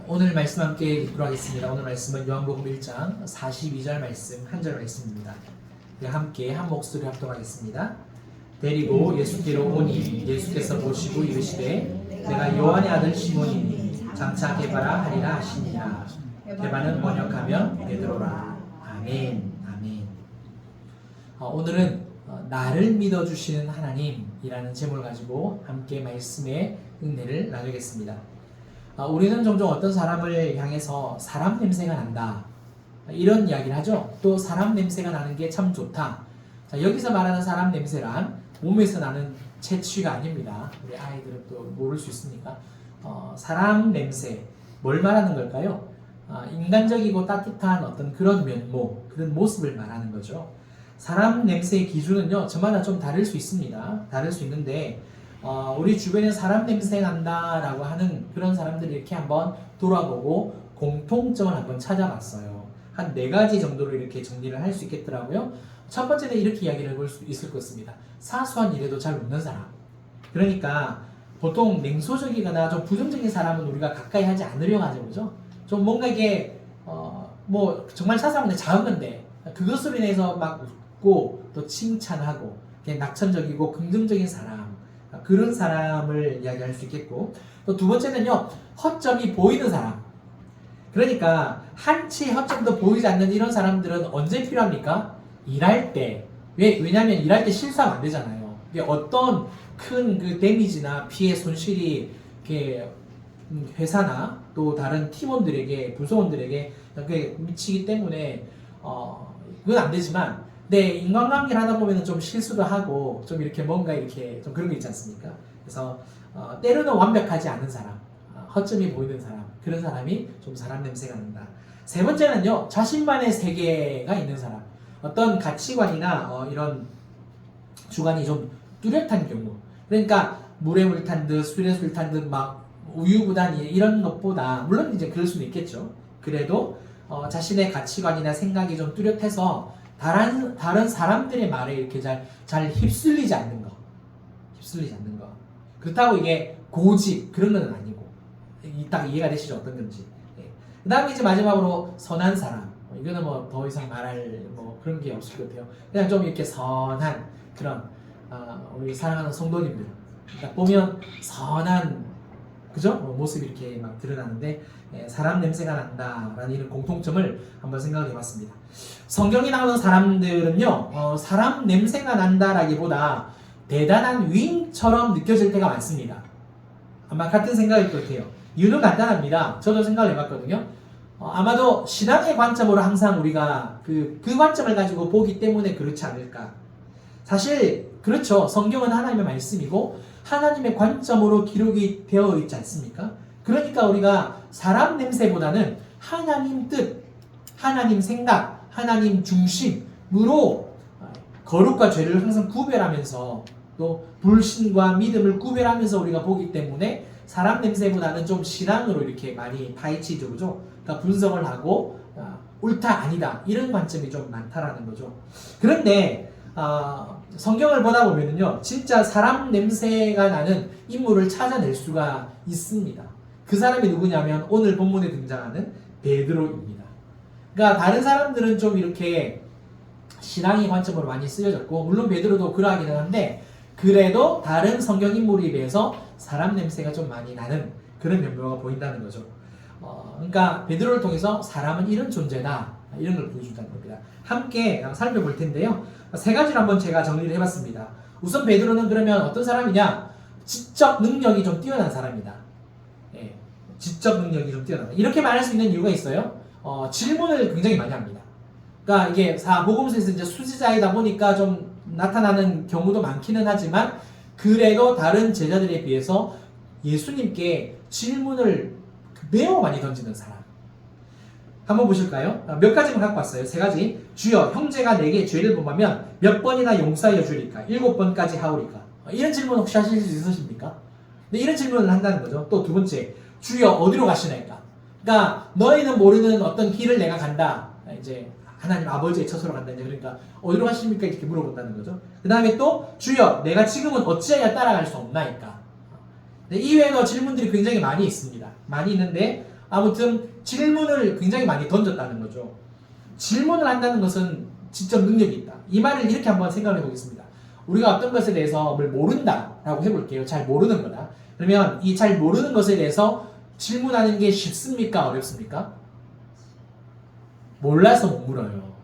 오늘 말씀 함께 읽도록 하겠습니다. 오늘 말씀은 요한복음 1장 42절 말씀 한 절 말씀입니다. 함께 한 목소리 합독하겠습니다. 데리고 예수께로 오니 예수께서 보시고 이르시되 내가 요한의 아들 시몬이니 장차 게바라 하리라 하시니라. 게바는 번역하면 베드로라. 아멘. 아멘. 오늘은 나를 믿어주시는 하나님이라는 제목을 가지고 함께 말씀의 은혜를 나누겠습니다. 우리는 종종 어떤 사람을 향해서 사람 냄새가 난다 이런 이야기를 하죠. 또 사람 냄새가 나는 게 참 좋다. 자, 여기서 말하는 사람 냄새란 몸에서 나는 채취가 아닙니다. 우리 아이들은 또 모를 수 있으니까 사람 냄새 뭘 말하는 걸까요? 인간적이고 따뜻한 어떤 그런 면모, 그런 모습을 말하는 거죠. 사람 냄새의 기준은요 저마다 좀 다를 수 있습니다. 다를 수 있는데 우리 주변에 사람 냄새 난다라고 하는 그런 사람들을 이렇게 한번 돌아보고 공통점을 한번 찾아봤어요. 한 4가지 정도로 이렇게 정리를 할 수 있겠더라고요. 첫 번째는 이렇게 이야기를 해볼 수 있을 것 같습니다. 사소한 일에도 잘 웃는 사람. 그러니까 보통 냉소적이거나 좀 부정적인 사람은 우리가 가까이 하지 않으려고 하죠, 그죠? 좀 뭔가 이게 뭐 정말 사소한 건데 작은 건데 그것으로 인해서 막 웃고 또 칭찬하고 그냥 낙천적이고 긍정적인 사람. 그런 사람을 이야기할 수 있겠고, 또 두 번째는요 허점이 보이는 사람. 그러니까 한치의 허점도 보이지 않는 이런 사람들은 언제 필요합니까? 일할 때. 왜냐하면 일할 때 실수하면 안 되잖아요. 이게 어떤 큰 그 데미지나 피해 손실이 이렇게 회사나 또 다른 팀원들에게 부서원들에게 미치기 때문에 그건 안 되지만, 네, 인간관계를 하다 보면 좀 실수도 하고 좀 이렇게 뭔가 이렇게 좀 그런 게 있지 않습니까? 그래서 때로는 완벽하지 않은 사람, 허점이 보이는 사람, 그런 사람이 좀 사람 냄새가 난다. 세 번째는요, 자신만의 세계가 있는 사람, 어떤 가치관이나 이런 주관이 좀 뚜렷한 경우. 그러니까 물에 물 탄 듯 술에 술 탄 듯 막 우유부단히 이런 것보다, 물론 이제 그럴 수는 있겠죠. 그래도 자신의 가치관이나 생각이 좀 뚜렷해서 다른 사람들의 말에 이렇게 잘 휩쓸리지 않는 거. 휩쓸리지 않는 거. 그렇다고 이게 고집, 그런 건 아니고. 딱 이해가 되시죠? 어떤 건지. 네. 그 다음에 이제 마지막으로 선한 사람. 이거는 뭐 더 이상 말할 뭐 그런 게 없을 것 같아요. 그냥 좀 이렇게 선한 그런, 우리 사랑하는 성도님들. 딱 보면 선한, 그죠? 모습이 이렇게 막 드러나는데, 사람 냄새가 난다라는 이런 공통점을 한번 생각을 해봤습니다. 성경에 나오는 사람들은요, 사람 냄새가 난다라기보다 대단한 위인처럼 느껴질 때가 많습니다. 아마 같은 생각일 것 같아요. 이유는 간단합니다. 저도 생각을 해봤거든요. 아마도 신앙의 관점으로 항상 우리가 그 관점을 가지고 보기 때문에 그렇지 않을까. 사실 그렇죠. 성경은 하나님의 말씀이고 하나님의 관점으로 기록이 되어 있지 않습니까? 그러니까 우리가 사람 냄새보다는 하나님 뜻, 하나님 생각, 하나님 중심으로 거룩과 죄를 항상 구별하면서 또 불신과 믿음을 구별하면서 우리가 보기 때문에 사람 냄새보다는 좀 신앙으로 이렇게 많이 파헤치죠, 그죠? 그러니까 분석을 하고 옳다 아니다 이런 관점이 좀 많다라는 거죠. 그런데 성경을 보다 보면은요, 진짜 사람 냄새가 나는 인물을 찾아낼 수가 있습니다. 그 사람이 누구냐면 오늘 본문에 등장하는 베드로입니다. 그러니까 다른 사람들은 좀 이렇게 신앙의 관점으로 많이 쓰여졌고, 물론 베드로도 그러하기는 한데, 그래도 다른 성경 인물에 비해서 사람 냄새가 좀 많이 나는 그런 면모가 보인다는 거죠. 그러니까 베드로를 통해서 사람은 이런 존재다, 이런 걸 보여준다는 겁니다. 함께 살펴볼 텐데요. 3가지로 한번 제가 정리를 해봤습니다. 우선 베드로는 그러면 어떤 사람이냐? 지적 능력이 좀 뛰어난 사람이다. 예, 지적 능력이 좀 뛰어나다. 이렇게 말할 수 있는 이유가 있어요. 질문을 굉장히 많이 합니다. 그러니까 이게 복음서에서 이제 수지자이다 보니까 좀 나타나는 경우도 많기는 하지만, 그래도 다른 제자들에 비해서 예수님께 질문을 매우 많이 던지는 사람. 한번 보실까요? 몇 가지만 갖고 왔어요. 3가지. 주여, 형제가 내게 죄를 범하면 몇 번이나 용서하여 주리까? 7번까지 하오리까? 이런 질문 혹시 하실 수 있으십니까? 네, 이런 질문을 한다는 거죠. 또 2번째, 주여 어디로 가시나이까? 그러니까 너희는 모르는 어떤 길을 내가 간다. 이제 하나님 아버지의 처소로 간다. 그러니까 어디로 가십니까? 이렇게 물어본다는 거죠. 그 다음에 또 주여, 내가 지금은 어찌하여 따라갈 수 없나이까? 네, 이외에도 질문들이 굉장히 많이 있습니다. 많이 있는데 아무튼 질문을 굉장히 많이 던졌다는 거죠. 질문을 한다는 것은 지적 능력이 있다. 이 말을 이렇게 한번 생각해 보겠습니다. 우리가 어떤 것에 대해서 뭘 모른다라고 해볼게요. 잘 모르는 거다. 그러면 이 잘 모르는 것에 대해서 질문하는 게 쉽습니까? 어렵습니까? 몰라서 못 물어요.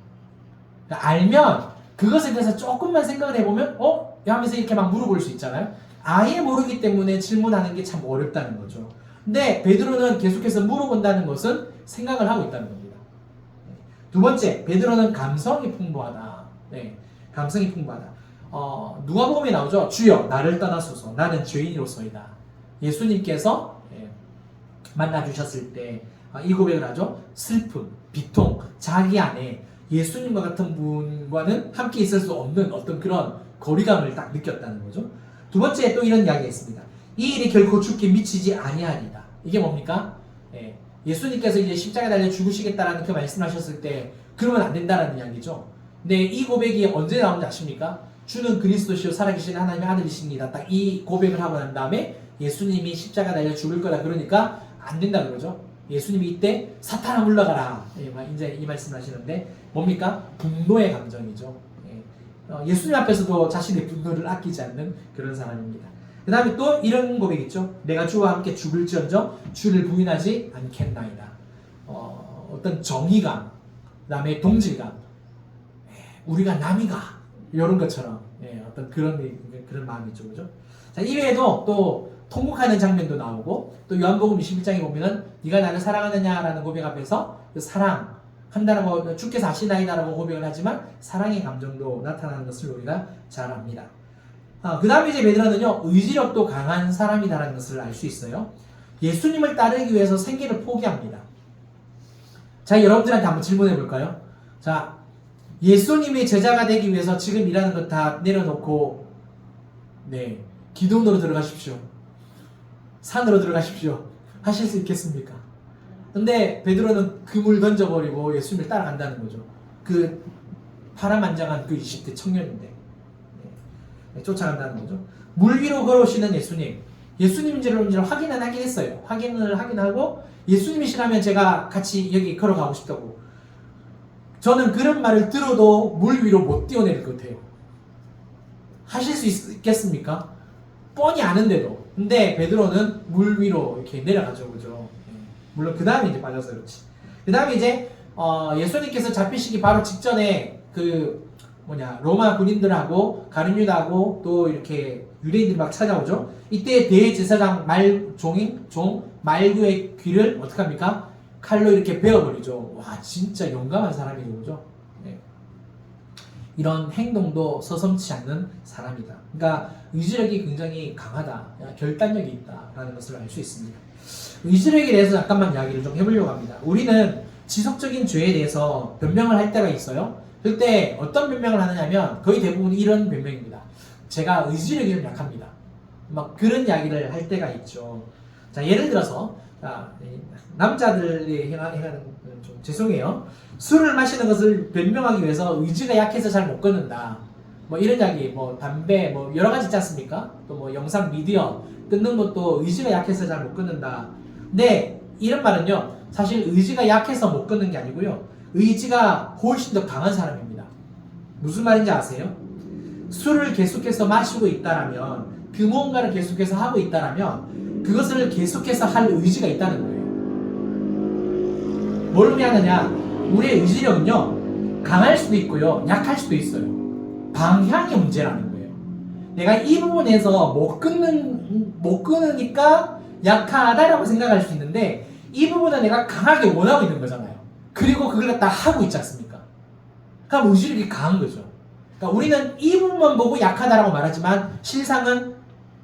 그러니까 알면 그것에 대해서 조금만 생각을 해보면 하면서 이렇게 막 물어볼 수 있잖아요. 아예 모르기 때문에 질문하는 게 참 어렵다는 거죠. 근데 베드로는 계속해서 물어본다는 것은 생각을 하고 있다는 겁니다. 두 번째, 베드로는 감성이 풍부하다. 네, 감성이 풍부하다. 누가복음에 나오죠. 주여 나를 떠나소서 나는 죄인으로서이다. 예수님께서 만나 주셨을 때 이 고백을 하죠. 슬픔, 비통, 자기 안에 예수님과 같은 분과는 함께 있을 수 없는 어떤 그런 거리감을 딱 느꼈다는 거죠. 두 번째 또 이런 이야기가 있습니다. 이 일이 결코 죽게 미치지 아니하리다. 이게 뭡니까? 예수님께서 이제 십자가에 달려 죽으시겠다라는 그 말씀하셨을 때 그러면 안 된다라는 이야기죠. 근데 이 고백이 언제 나오는지 아십니까? 주는 그리스도시요 살아계신 하나님의 아들이십니다. 딱 이 고백을 하고 난 다음에 예수님이 십자가 달려 죽을 거다 그러니까 안 된다 그러죠. 예수님이 이때 사탄아 물러가라. 이제 이 말씀을 하시는데 뭡니까? 분노의 감정이죠. 예수님 앞에서도 자신의 분노를 아끼지 않는 그런 사람입니다. 그 다음에 또 이런 고백 있죠. 내가 주와 함께 죽을지언정 주를 부인하지 않겠나이다. 어떤 정의감, 그 다음에 동질감, 우리가 남이가 이런 것처럼 어떤 그런 마음이죠, 그죠? 자, 이외에도 또 통곡하는 장면도 나오고 또 요한복음 21장에 보면은 네가 나를 사랑하느냐라는 고백 앞에서 그 사랑한다라고 주께서 아시나이다라고 고백을 하지만 사랑의 감정도 나타나는 것을 우리가 잘 압니다. 그 다음에 이제 베드로는요 의지력도 강한 사람이다라는 것을 알 수 있어요. 예수님을 따르기 위해서 생계를 포기합니다. 자, 여러분들한테 한번 질문해 볼까요? 자, 예수님의 제자가 되기 위해서 지금 일하는 것 다 내려놓고 기도원으로 들어가십시오. 산으로 들어가십시오. 하실 수 있겠습니까? 근데 베드로는 금을 던져버리고 예수님을 따라간다는 거죠. 그 파란만장한 그 20대 청년인데 쫓아간다는 거죠. 물 위로 걸어오시는 예수님. 예수님인지를 확인은 하긴 했어요. 확인을 하긴 하고 예수님이시라면 제가 같이 여기 걸어가고 싶다고. 저는 그런 말을 들어도 물 위로 못 뛰어내릴 것 같아요. 하실 수 있겠습니까? 뻔히 아는데도. 근데 베드로는 물 위로 이렇게 내려가죠, 그죠? 물론 그 다음에 이제 빠져서 그렇지. 그 다음에 이제 예수님께서 잡히시기 바로 직전에 로마 군인들하고 가룟유다하고 또 이렇게 유대인들이 막 찾아오죠. 이때 대제사장 말구의 귀를 어떻게 합니까? 칼로 이렇게 베어버리죠. 와, 진짜 용감한 사람이죠, 그죠? 이런 행동도 서슴지 않는 사람이다. 그러니까 의지력이 굉장히 강하다, 결단력이 있다라는 것을 알 수 있습니다. 의지력에 대해서 잠깐만 이야기를 좀 해보려고 합니다. 우리는 지속적인 죄에 대해서 변명을 할 때가 있어요. 그때 어떤 변명을 하느냐면 거의 대부분 이런 변명입니다. 제가 의지력이 좀 약합니다. 막 그런 이야기를 할 때가 있죠. 자, 예를 들어서 남자들이 행하는 좀 죄송해요. 술을 마시는 것을 변명하기 위해서 의지가 약해서 잘 못 끊는다. 이런 이야기, 담배, 여러 가지 있지 않습니까? 또 영상 미디어 끊는 것도 의지가 약해서 잘 못 끊는다. 근데 이런 말은요, 사실 의지가 약해서 못 끊는 게 아니고요. 의지가 훨씬 더 강한 사람입니다. 무슨 말인지 아세요? 술을 계속해서 마시고 있다라면, 그 무언가를 계속해서 하고 있다라면, 그것을 계속해서 할 의지가 있다는 거예요. 뭘 의미하느냐? 우리의 의지력은요, 강할 수도 있고요, 약할 수도 있어요. 방향의 문제라는 거예요. 내가 이 부분에서 못 끊으니까 약하다라고 생각할 수 있는데, 이 부분은 내가 강하게 원하고 있는 거잖아요. 그리고 그걸 갖다 하고 있지 않습니까? 그럼 의지력이 강한 거죠. 그러니까 우리는 이 부분만 보고 약하다라고 말하지만 실상은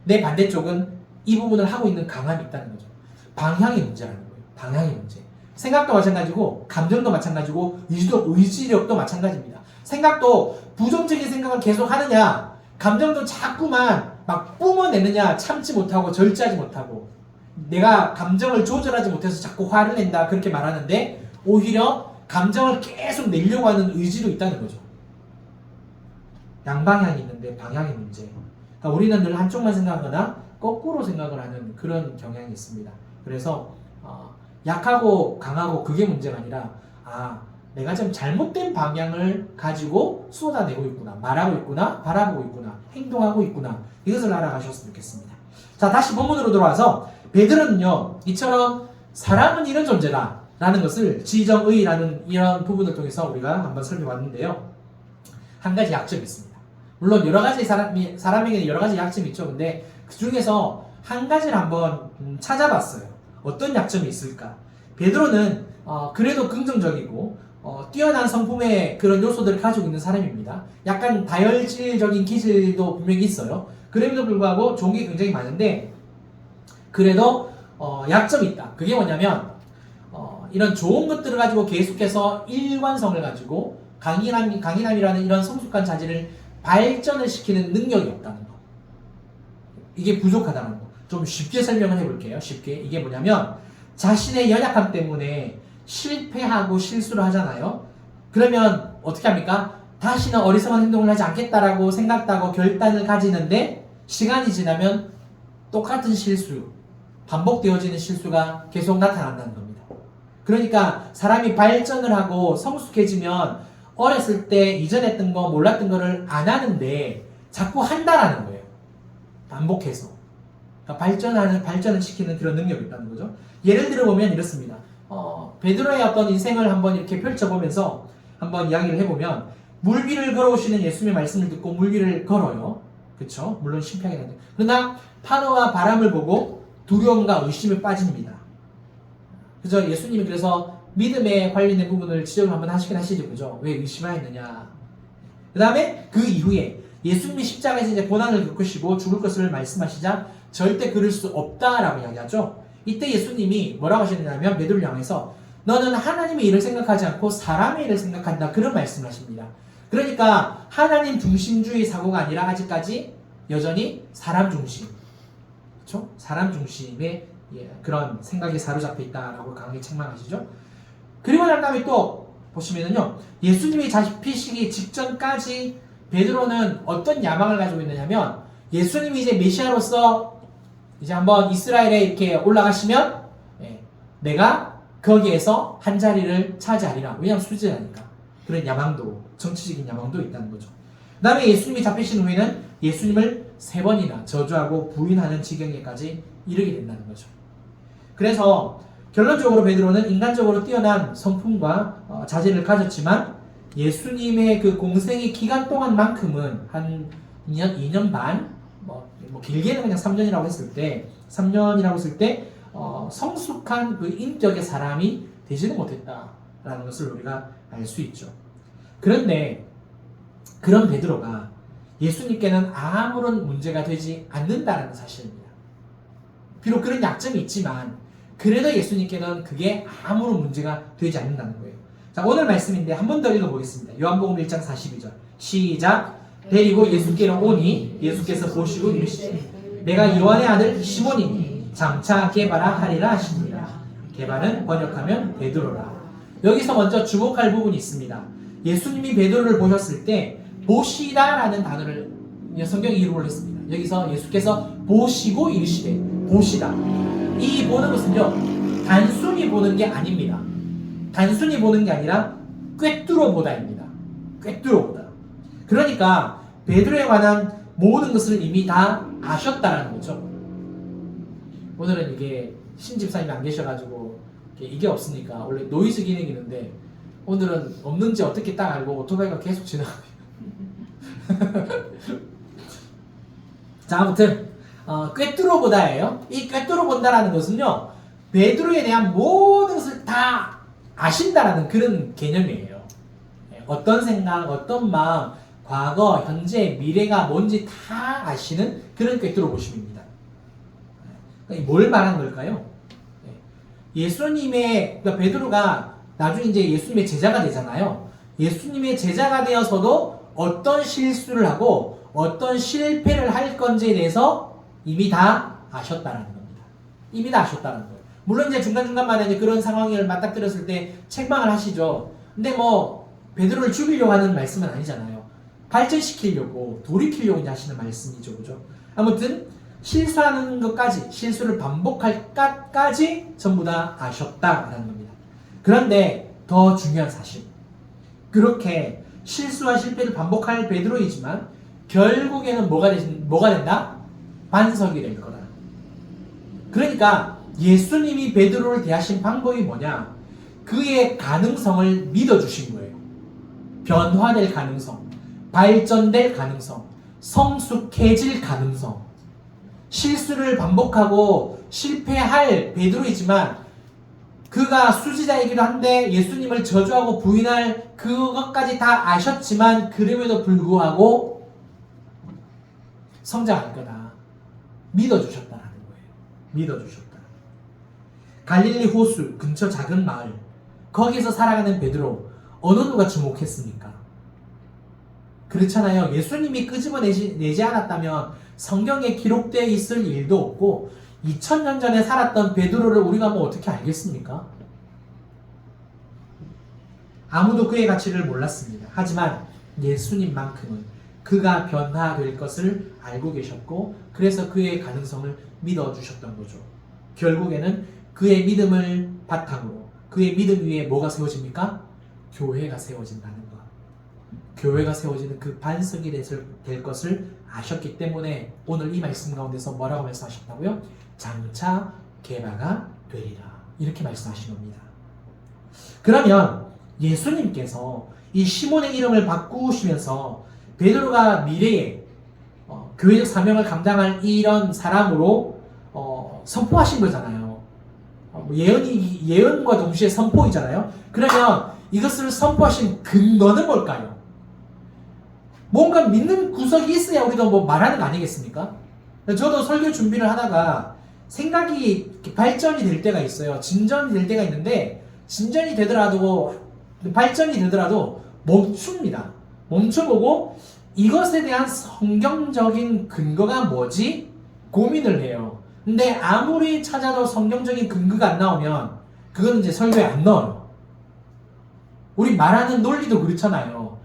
내 반대쪽은 이 부분을 하고 있는 강함이 있다는 거죠. 방향의 문제라는 거예요. 방향의 문제. 생각도 마찬가지고 감정도 마찬가지고 의지력도 마찬가지입니다. 생각도 부정적인 생각을 계속 하느냐, 감정도 자꾸만 막 뿜어내느냐, 참지 못하고 절제하지 못하고, 내가 감정을 조절하지 못해서 자꾸 화를 낸다 그렇게 말하는데 오히려 감정을 계속 내려고 하는 의지도 있다는 거죠. 양방향이 있는데 방향의 문제. 그러니까 우리는 늘 한쪽만 생각하거나 거꾸로 생각을 하는 그런 경향이 있습니다. 그래서 약하고 강하고 그게 문제가 아니라 내가 좀 잘못된 방향을 가지고 쏟아내고 있구나, 말하고 있구나, 바라보고 있구나, 행동하고 있구나, 이것을 알아가셨으면 좋겠습니다. 자, 다시 본문으로 돌아와서 베드로는요, 이처럼 사람은 이런 존재다 라는 것을 지정의라는 이런 부분을 통해서 우리가 한번 살펴봤는데요, 한 가지 약점이 있습니다. 물론 여러 가지 사람에게는 여러 가지 약점이 있죠. 근데 그 중에서 한 가지를 한번 찾아봤어요. 어떤 약점이 있을까? 베드로는 그래도 긍정적이고 뛰어난 성품의 그런 요소들을 가지고 있는 사람입니다. 약간 다혈질적인 기질도 분명히 있어요. 그럼에도 불구하고 좋은 게 굉장히 많은데 그래도 약점이 있다. 그게 뭐냐면 이런 좋은 것들을 가지고 계속해서 일관성을 가지고 강인함이라는 이런 성숙한 자질을 발전을 시키는 능력이 없다는 거. 이게 부족하다는 거. 좀 쉽게 설명을 해볼게요. 쉽게. 이게 뭐냐면 자신의 연약함 때문에 실패하고 실수를 하잖아요. 그러면 어떻게 합니까? 다시는 어리석은 행동을 하지 않겠다라고 생각하고 결단을 가지는데 시간이 지나면 똑같은 실수, 반복되어지는 실수가 계속 나타난다는 겁니다. 그러니까 사람이 발전을 하고 성숙해지면 어렸을 때 이전에 했던 거 몰랐던 거를 안 하는데 자꾸 한다라는 거예요. 반복해서. 그러니까 발전을 시키는 그런 능력이 있다는 거죠. 예를 들어보면 이렇습니다. 베드로의 어떤 인생을 한번 이렇게 펼쳐보면서 한번 이야기를 해보면 물 위를 걸어오시는 예수님의 말씀을 듣고 물 위를 걸어요. 그렇죠? 물론 심피하긴 한데. 그러나 파도와 바람을 보고 두려움과 의심에 빠집니다. 그죠? 예수님이 그래서 믿음에 관련된 부분을 지적을 한번 하시긴 하시죠. 그죠? 왜 의심하였느냐. 그 다음에 그 이후에 예수님이 십자가에서 이제 고난을 겪으시고 죽을 것을 말씀하시자 절대 그럴 수 없다라고 이야기하죠. 이때 예수님이 뭐라고 하시느냐면 베드로를 향해서 너는 하나님의 일을 생각하지 않고 사람의 일을 생각한다. 그런 말씀을 하십니다. 그러니까 하나님 중심주의 사고가 아니라 아직까지 여전히 사람 중심. 그렇죠? 사람 중심의 그런 생각에 사로잡혀 있다라고 강하게 책망하시죠. 그리고 난 다음에 또 보시면은요, 예수님이 잡히시기 직전까지 베드로는 어떤 야망을 가지고 있느냐면 예수님이 이제 메시아로서 이제 한번 이스라엘에 이렇게 올라가시면 내가 거기에서 한 자리를 차지하리라. 왜냐하면 수제자니까. 그런 야망도, 정치적인 야망도 있다는 거죠. 그 다음에 예수님이 잡히신 후에는 예수님을 3번이나 저주하고 부인하는 지경에까지 이르게 된다는 거죠. 그래서 결론적으로 베드로는 인간적으로 뛰어난 성품과 자질을 가졌지만 예수님의 그 공생의 기간 동안만큼은 한 2년 반, 뭐 길게는 그냥 3년이라고 했을 때, 성숙한 그 인격의 사람이 되지는 못했다라는 것을 우리가 알 수 있죠. 그런데 그런 베드로가 예수님께는 아무런 문제가 되지 않는다는 사실입니다. 비록 그런 약점이 있지만 그래도 예수님께는 그게 아무런 문제가 되지 않는다는 거예요. 자, 오늘 말씀인데 한 번 더 읽어보겠습니다. 요한복음 1장 42절 시작. 데리고 예수께로 오니 예수께서 보시고 이르시되 내가 요한의 아들 시몬이니 장차 게바라 하리라 하시니라. 게바는 번역하면 베드로라. 여기서 먼저 주목할 부분이 있습니다. 예수님이 베드로를 보셨을 때 보시다라는 단어를 성경이 이름을 했습니다. 여기서 예수께서 보시고 이르시되 보시다. 이 보는 것은요, 단순히 보는 게 아닙니다. 단순히 보는 게 아니라 꿰뚫어 보다입니다. 꿰뚫어 보다. 그러니까 베드로에 관한 모든 것을 이미 다 아셨다라는 거죠. 오늘은 이게 신집사님이 안 계셔가지고 이게 없으니까 원래 노이즈 기능이 있는데 오늘은 없는지 어떻게 딱 알고 오토바이가 계속 지나가요. 자, 아무튼 꿰뚫어 보다예요. 이 꿰뚫어 본다라는 것은요, 베드로에 대한 모든 것을 다 아신다라는 그런 개념이에요. 어떤 생각, 어떤 마음, 과거, 현재, 미래가 뭔지 다 아시는 그런 꿰뚫어 보심입니다. 뭘 말한 걸까요? 예수님의, 그러니까 베드로가 나중에 이제 예수님의 제자가 되잖아요. 예수님의 제자가 되어서도 어떤 실수를 하고 어떤 실패를 할 건지에 대해서 이미 다 아셨다는 겁니다. 이미 다 아셨다는 거예요. 물론 이제 중간중간마다 이제 그런 상황을 맞닥뜨렸을 때 책망을 하시죠. 근데 뭐 베드로를 죽이려고 하는 말씀은 아니잖아요. 발전시키려고, 돌이키려고 하시는 말씀이죠. 그죠? 아무튼 실수하는 것까지, 실수를 반복할 까지 전부 다 아셨다라는 겁니다. 그런데 더 중요한 사실, 그렇게 실수와 실패를 반복할 베드로이지만 결국에는 뭐가 된다? 반석이 될 거다. 그러니까 예수님이 베드로를 대하신 방법이 뭐냐? 그의 가능성을 믿어주신 거예요. 변화될 가능성, 발전될 가능성, 성숙해질 가능성. 실수를 반복하고 실패할 베드로이지만 그가 수지자이기도 한데 예수님을 저주하고 부인할 그것까지 다 아셨지만 그럼에도 불구하고 성장할 거다. 믿어주셨다는 거예요. 믿어주셨다. 갈릴리 호수 근처 작은 마을, 거기서 살아가는 베드로, 어느 누가 주목했습니까? 그렇잖아요. 예수님이 끄집어내지 않았다면 성경에 기록되어 있을 일도 없고 2000년 전에 살았던 베드로를 우리가 뭐 어떻게 알겠습니까? 아무도 그의 가치를 몰랐습니다. 하지만 예수님만큼은 그가 변화될 것을 알고 계셨고 그래서 그의 가능성을 믿어주셨던 거죠. 결국에는 그의 믿음을 바탕으로 그의 믿음 위에 뭐가 세워집니까? 교회가 세워진다는 것. 교회가 세워지는 그 반석이 될 것을 아셨기 때문에 오늘 이 말씀 가운데서 뭐라고 말씀하셨다고요? 장차 개바가 되리라. 이렇게 말씀하신 겁니다. 그러면 예수님께서 이 시몬의 이름을 바꾸시면서 베드로가 미래에 교회적 사명을 감당할 이런 사람으로 선포하신 거잖아요. 예언과 동시에 선포이잖아요. 그러면 이것을 선포하신 근거는 뭘까요? 뭔가 믿는 구석이 있어야 우리도 뭐 말하는 거 아니겠습니까? 저도 설교 준비를 하다가 생각이 발전이 될 때가 있어요. 진전이 될 때가 있는데 진전이 되더라도 발전이 되더라도 멈춥니다. 멈춰보고 이것에 대한 성경적인 근거가 뭐지? 고민을 해요. 근데 아무리 찾아도 성경적인 근거가 안 나오면 그건 이제 설교에 안 넣어요. 우리 말하는 논리도 그렇잖아요.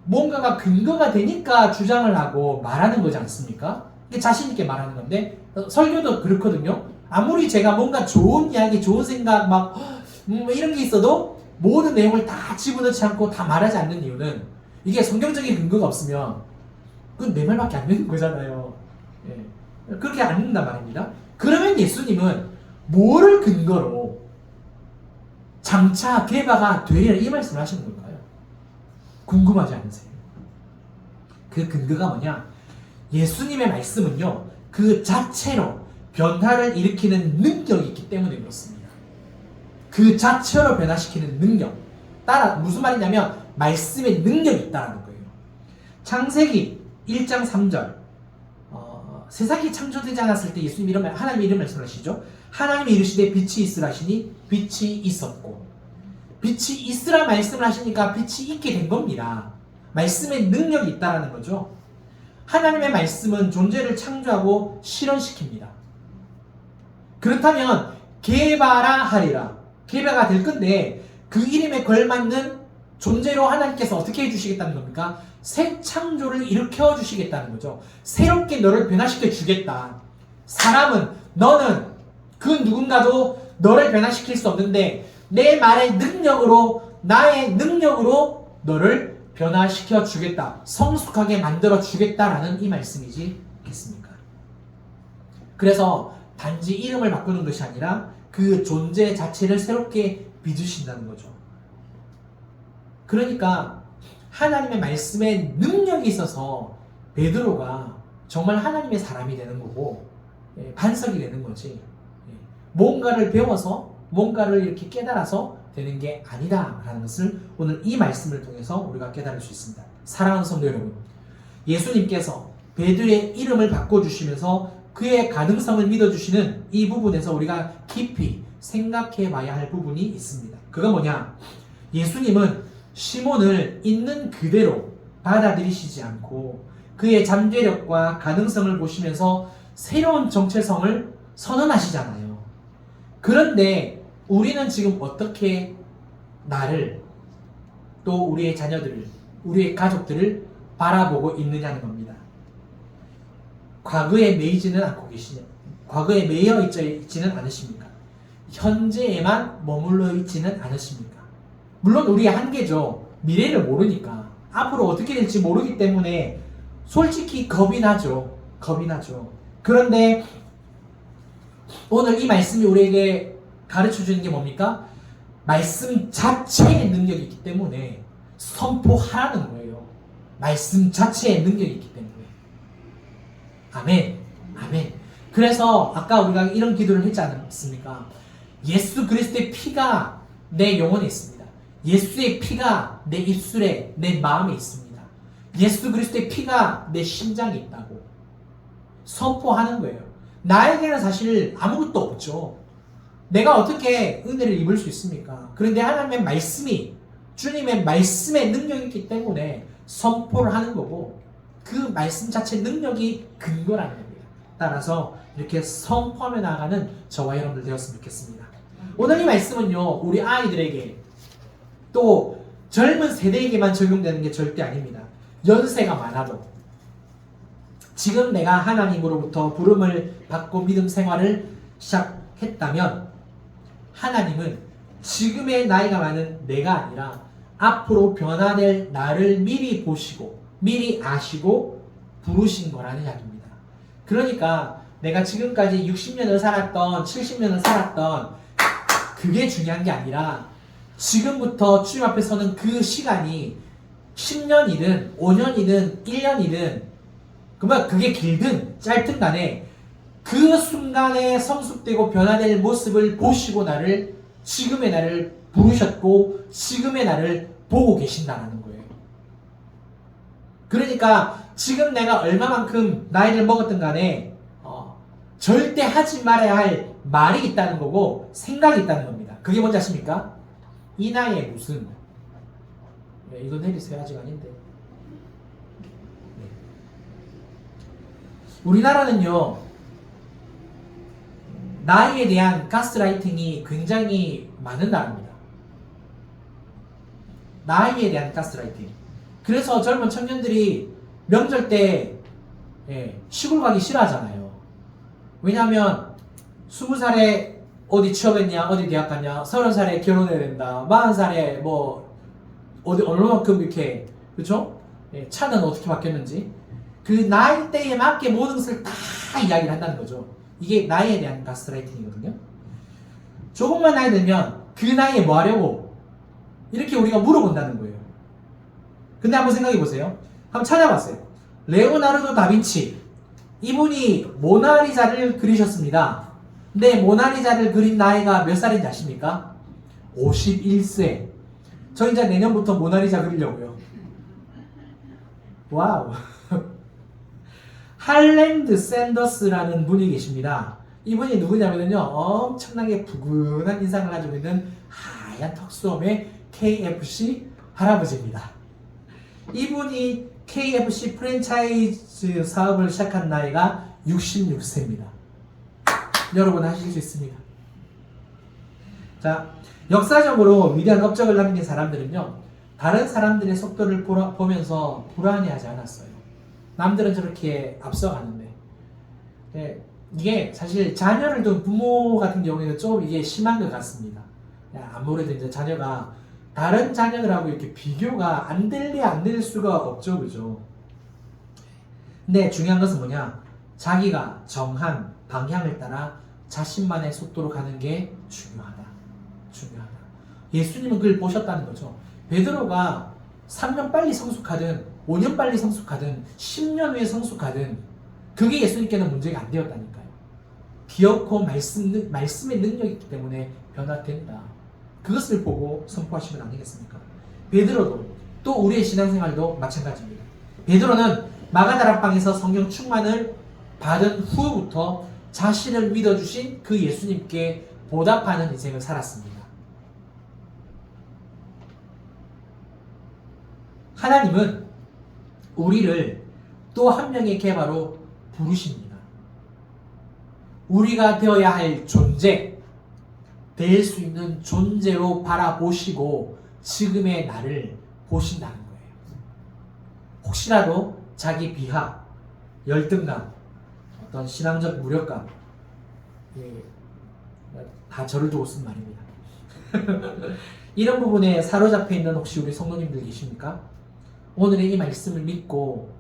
뭔가가 근거가 되니까 주장을 하고 말하는 거지 않습니까? 이게 자신 있게 말하는 건데 설교도 그렇거든요. 아무리 제가 뭔가 좋은 이야기, 좋은 생각 막 이런 게 있어도 모든 내용을 다 집어넣지 않고 다 말하지 않는 이유는 이게 성경적인 근거가 없으면 그건 내 말밖에 안 되는 거잖아요. 예. 그렇게 안 된단 말입니다. 그러면 예수님은 뭐를 근거로 장차 개바가 되리라 이 말씀을 하시는 걸까요? 궁금하지 않으세요? 그 근거가 뭐냐? 예수님의 말씀은요, 그 자체로 변화를 일으키는 능력이 있기 때문에 그렇습니다. 그 자체로 변화시키는 능력. 따라 무슨 말이냐면 말씀의 능력이 있다는 거예요. 창세기 1장 3절 세상이 창조되지 않았을 때 예수님 이런 하나님 이런 말씀을 하시죠. 하나님이 이르시되 빛이 있으라 하시니 빛이 있었고 빛이 있으라 말씀을 하시니까 빛이 있게 된 겁니다. 말씀의 능력이 있다는 거죠. 하나님의 말씀은 존재를 창조하고 실현시킵니다. 그렇다면 개바라 하리라. 개바가 될 건데 그 이름에 걸맞는 존재로 하나님께서 어떻게 해주시겠다는 겁니까? 새 창조를 일으켜 주시겠다는 거죠. 새롭게 너를 변화시켜 주겠다. 사람은 너는 그 누군가도 너를 변화시킬 수 없는데 내 말의 능력으로 나의 능력으로 너를 변화시켜 주겠다. 성숙하게 만들어 주겠다라는 이 말씀이지 않겠습니까? 그래서 단지 이름을 바꾸는 것이 아니라 그 존재 자체를 새롭게 빚으신다는 거죠. 그러니까 하나님의 말씀에 능력이 있어서 베드로가 정말 하나님의 사람이 되는 거고 반석이 되는 거지, 뭔가를 배워서 뭔가를 이렇게 깨달아서 되는 게 아니다라는 것을 오늘 이 말씀을 통해서 우리가 깨달을 수 있습니다. 사랑하는 성도 여러분, 예수님께서 베드로의 이름을 바꿔주시면서 그의 가능성을 믿어주시는 이 부분에서 우리가 깊이 생각해 봐야 할 부분이 있습니다. 그건 뭐냐? 예수님은 시몬을 있는 그대로 받아들이시지 않고 그의 잠재력과 가능성을 보시면서 새로운 정체성을 선언하시잖아요. 그런데 우리는 지금 어떻게 나를 또 우리의 자녀들을 우리의 가족들을 바라보고 있느냐는 겁니다. 과거에 매이지는 않고 계시냐? 과거에 매여 있지는 않으십니까? 현재에만 머물러 있지는 않으십니까? 물론 우리의 한계죠. 미래를 모르니까. 앞으로 어떻게 될지 모르기 때문에 솔직히 겁이 나죠. 겁이 나죠. 그런데 오늘 이 말씀이 우리에게 가르쳐 주는 게 뭡니까? 말씀 자체의 능력이 있기 때문에 선포하라는 거예요. 말씀 자체의 능력이 있기 때문에. 아멘. 아멘. 그래서 아까 우리가 이런 기도를 했지 않습니까? 예수 그리스도의 피가 내 영혼에 있습니다. 예수의 피가 내 입술에, 내 마음에 있습니다. 예수 그리스도의 피가 내 심장에 있다고 선포하는 거예요. 나에게는 사실 아무것도 없죠. 내가 어떻게 은혜를 입을 수 있습니까? 그런데 하나님의 말씀이, 주님의 말씀의 능력이 있기 때문에 선포를 하는 거고, 그 말씀 자체의 능력이 근거라는 겁니다. 따라서 이렇게 선포하며 나아가는 저와 여러분들 되었으면 좋겠습니다. 오늘 이 말씀은요, 우리 아이들에게 또 젊은 세대에게만 적용되는 게 절대 아닙니다. 연세가 많아도 지금 내가 하나님으로부터 부름을 받고 믿음 생활을 시작했다면 하나님은 지금의 나이가 많은 내가 아니라 앞으로 변화될 나를 미리 보시고 미리 아시고 부르신 거라는 이야기입니다. 그러니까 내가 지금까지 60년을 살았던 70년을 살았던 그게 중요한 게 아니라 지금부터 주님 앞에 서는 그 시간이 10년이든 5년이든 1년이든 그러면 그게 길든 짧든 간에 그 순간에 성숙되고 변화될 모습을 보시고 지금의 나를 부르셨고 지금의 나를 보고 계신다는 거예요. 그러니까 지금 내가 얼마만큼 나이를 먹었든 간에 절대 하지 말아야 할 말이 있다는 거고 생각이 있다는 겁니다. 그게 뭔지 아십니까? 이 나이에 무슨 이거 내리세요. 아직 아닌데. 네. 우리나라는요 나이에 대한 가스라이팅이 굉장히 많은 나라입니다. 나이에 대한 가스라이팅. 그래서 젊은 청년들이 명절 때 시골 가기 싫어하잖아요. 왜냐하면 20살에 어디 취업했냐, 어디 대학 갔냐, 30살에 결혼해야 된다, 40살에 뭐 어디 얼마만큼 이렇게, 그렇죠? 차는 어떻게 바뀌었는지 그 나이대에 맞게 모든 것을 다 이야기를 한다는 거죠. 이게 나이에 대한 가스라이팅이거든요. 조금만 나이 들면 그 나이에 뭐 하려고 이렇게 우리가 물어본다는 거예요. 근데 한번 생각해 보세요. 한번 찾아봤어요. 레오나르도 다빈치, 이분이 모나리자를 그리셨습니다. 근데 모나리자를 그린 나이가 몇 살인지 아십니까? 51세. 저 이제 내년부터 모나리자 그리려고요. 와우. 할랜드 샌더스라는 분이 계십니다. 이분이 누구냐면요, 엄청나게 부근한 인상을 가지고 있는 하얀 턱수염의 KFC 할아버지입니다. 이분이 KFC 프랜차이즈 사업을 시작한 나이가 66세입니다. 여러분 하실 수 있습니다. 자, 역사적으로 위대한 업적을 남긴 사람들은요, 다른 사람들의 속도를 보면서 불안해하지 않았어요. 남들은 저렇게 앞서가는데. 이게 사실 자녀를 둔 부모 같은 경우에는 좀 이게 심한 것 같습니다. 아무래도 이제 자녀가 다른 자녀들하고 이렇게 비교가 안 될 수가 없죠, 그죠? 근데 중요한 것은 뭐냐? 자기가 정한 방향을 따라 자신만의 속도로 가는 게 중요하다. 예수님은 그걸 보셨다는 거죠. 베드로가 3년 빨리 성숙하든 5년 빨리 성숙하든 10년 후에 성숙하든 그게 예수님께는 문제가 안 되었다니까요. 기어코 말씀의 능력이 있기 때문에 변화된다. 그것을 보고 선포하시면 안 되겠습니까? 베드로도 또 우리의 신앙생활도 마찬가지입니다. 베드로는 마가다락방에서 성경 충만을 받은 후부터 자신을 믿어주신 그 예수님께 보답하는 인생을 살았습니다. 하나님은 우리를 또 한 명의 계바로 부르십니다. 우리가 되어야 할 존재, 될 수 있는 존재로 바라보시고 지금의 나를 보신다는 거예요. 혹시라도 자기 비하, 열등감, 어떤 신앙적 무력감, 다 저를 두고 쓴 말입니다. 이런 부분에 사로잡혀 있는 혹시 우리 성도님들 계십니까? 오늘의 이 말씀을 믿고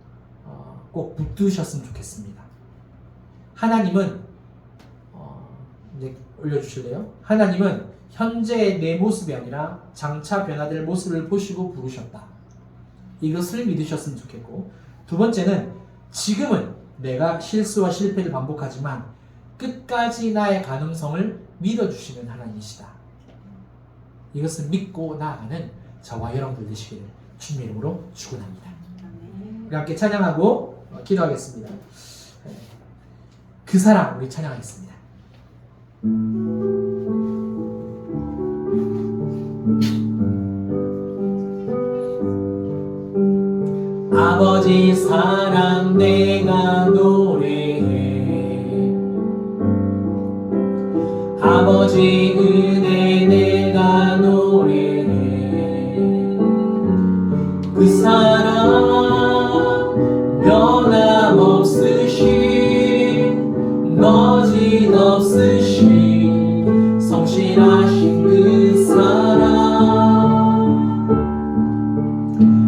꼭 붙드셨으면 좋겠습니다. 하나님은 이제 올려주실래요? 하나님은 현재의 내 모습이 아니라 장차 변화될 모습을 보시고 부르셨다. 이것을 믿으셨으면 좋겠고, 두 번째는 지금은 내가 실수와 실패를 반복하지만 끝까지 나의 가능성을 믿어주시는 하나님이시다. 이것을 믿고 나아가는 저와 여러분들 되시기를 주님의 이름으로 축원합니다. 우리 함께 찬양하고 기도하겠습니다. 그 사랑 우리 찬양하겠습니다. 아버지 사랑 내가 노래해, 아버지 은혜 내가 노래해. 그 사랑 변함없으신, 거짓없으신, 성실하신 그 사랑,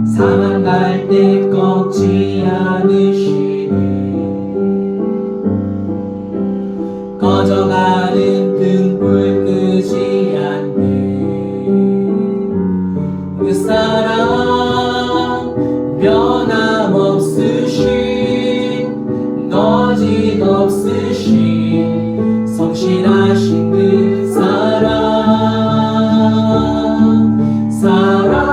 사망 갈 때 꺾지 않으시네. 꺼져가는 등불 끄지 않네. 그 사랑 변함없으신, 거짓없으신, 성실하신 그 사랑, 사랑,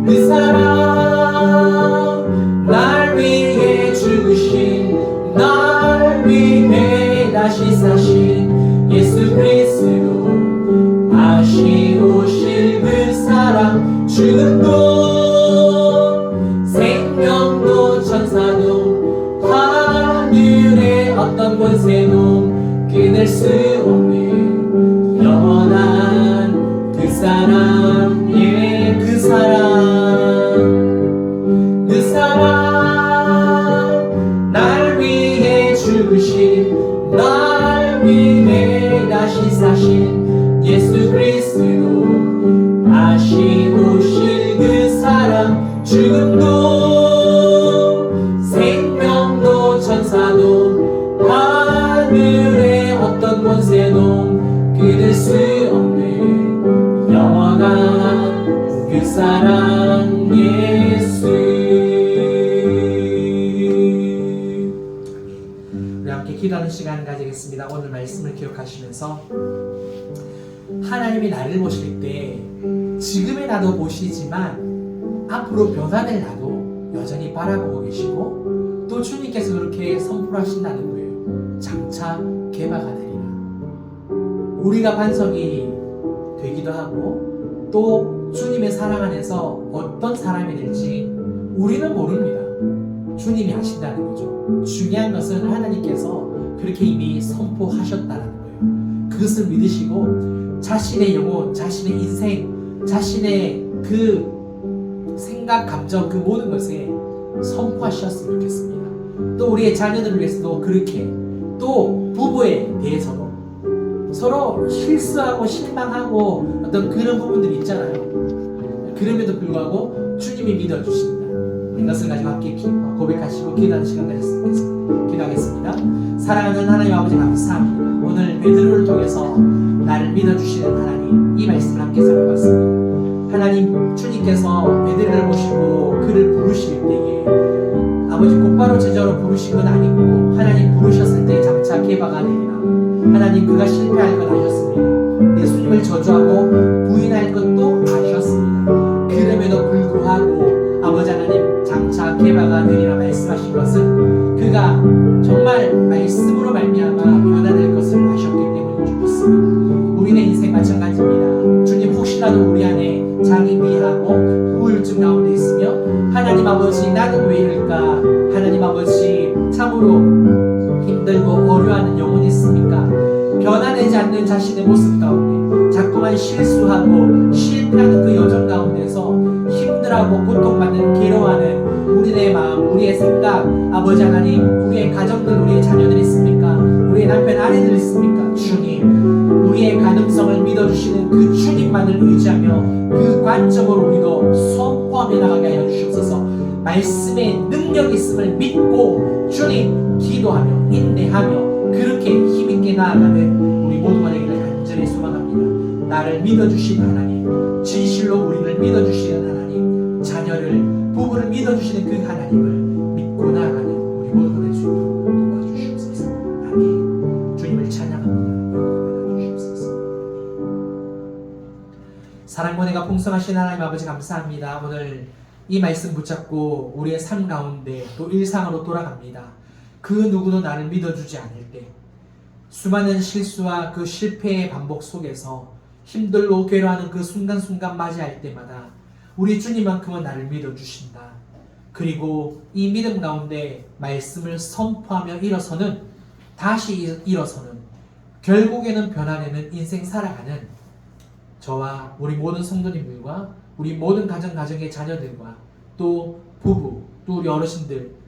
그 사랑, 날 위해 죽으신, 날 위해 다시 사신 예수 그리스도, 다시 오실 그 사랑, 죽음도 생명도 천사도 하늘의 어떤 권세도 끊을 수 없는 영원한 그 사랑, 예, 그 사랑, 그 사랑, 날 위해 죽으신, 날 위해 다시 사신 예수 그리스도, 다시 오실 그 사랑, 죽음도 생명도 천사도 하늘의 어떤 권세도 끊을 수 없는 영원한 그 사랑, 예수. 우리 함께 기도하는 시간 가지겠습니다. 오늘 말씀을 기억하시면서 하나님이 나를 보실 때 지금의 나도 보시지만 앞으로 변화될 나도 여전히 바라보고 계시고, 또 주님께서 그렇게 선포하신다는 거예요. 장차 개바가 되리라. 우리가 반석이 되기도 하고, 또 주님의 사랑 안에서 어떤 사람이 될지 우리는 모릅니다. 주님이 아신다는 거죠. 중요한 것은 하나님께서 그렇게 이미 선포하셨다는 거예요. 그것을 믿으시고 자신의 영혼, 자신의 인생, 자신의 그 생각, 감정, 그 모든 것에 선포하셨으면 좋겠습니다. 또 우리의 자녀들을 위해서도 그렇게, 또 부부에 대해서도 서로 실수하고 실망하고 어떤 그런 부분들이 있잖아요. 그럼에도 불구하고 주님이 믿어주신다. 이것을 가지고 함께 고백하시고 기도하는 시간 가졌습니다. 기도하겠습니다. 사랑하는 하나님 아버지, 감사합니다. 오늘 베드로를 통해서 나를 믿어주시는 하나님, 이 말씀을 함께 살펴봤습니다. 하나님, 주님께서 베드로를 보시고 그를 부르실 때에 아버지 곧바로 제자로 부르신 건 아니고, 하나님 부르셨을 때 장차 개바가 되리라. 하나님, 그가 실패할 건 아셨습니다. 예수님을 저주하고 부인할 것도 아셨습니다. 그럼에도 불구하고 아버지 하나님, 장차 개바가 되리라 말씀하신 것은 그가 정말 말씀으로 말미암아 변화될 것을 아셨기 때문에 주셨습니다. 우리의 인생 마찬가지입니다. 주님, 혹시라도 우리 안에 장애미하고 우울증 가운데 있으며, 하나님 아버지, 나는 왜 이럴까? 하나님 아버지, 참으로 힘들고 어려워하는 영혼이 있습니까? 변화되지 않는 자신의 모습 가운데 자꾸만 실수하고 실패하는 그 여정 가운데서 힘들어 힘들어하고 고통받는 괴로워하는 우리의 마음, 우리의 생각, 아버지 하나님, 우리의 가정들, 우리의 자녀들 있습니까? 우리의 남편, 아내들 있습니까? 주님, 우리의 가능성을 믿어주시는 그 주님만을 의지하며 그 관점으로 우리도 선포하며 나가게 하여 주시옵소서. 말씀에 능력이 있음을 믿고 주님 기도하며 인내하며 그렇게 힘있게 나아가는 우리 모두가 되기를 간절히 소망합니다. 나를 믿어주시는 하나님, 진실로 우리를 믿어주시는 하나님, 자녀를, 부부를 믿어주시는 그 하나님을 믿고 나아가는 우리 모두가 될 수 있도록 도와주시옵소서. 아멘. 주님을 찬양합니다. 주시옵소서. 사랑과 은혜가 풍성하신 하나님 아버지 감사합니다. 오늘 이 말씀 붙잡고 우리의 삶 가운데 또 일상으로 돌아갑니다. 그 누구도 나를 믿어주지 않을 때, 수많은 실수와 그 실패의 반복 속에서 힘들고 괴로워하는 그 순간순간 맞이할 때마다 우리 주님만큼은 나를 믿어주신다. 그리고 이 믿음 가운데 말씀을 선포하며 일어서는, 다시 일어서는, 결국에는 변화되는 인생 살아가는 저와 우리 모든 성도님들과 우리 모든 가정의 자녀들과 또 부부, 또 우리 어르신들,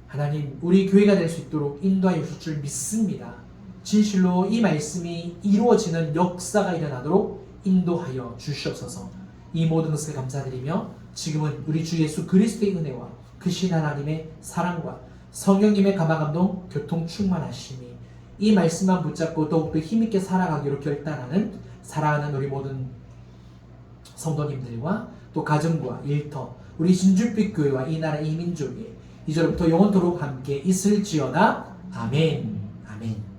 하나님 우리 교회가 될 수 있도록 인도하여 주실 줄 믿습니다. 진실로 이 말씀이 이루어지는 역사가 일어나도록 인도하여 주시옵소서. 이 모든 것을 감사드리며 지금은 우리 주 예수 그리스도의 은혜와 크신 하나님의 사랑과 성령님의 감화감동 교통 충만하심이 이 말씀만 붙잡고 더욱더 힘있게 살아가기로 결단하는 사랑하는 우리 모든 성도님들과 또 가정과 일터, 우리 진주빛 교회와 이 나라 이 민족에 이제부터 영원토록 함께 있을지어다. 아멘. 아멘.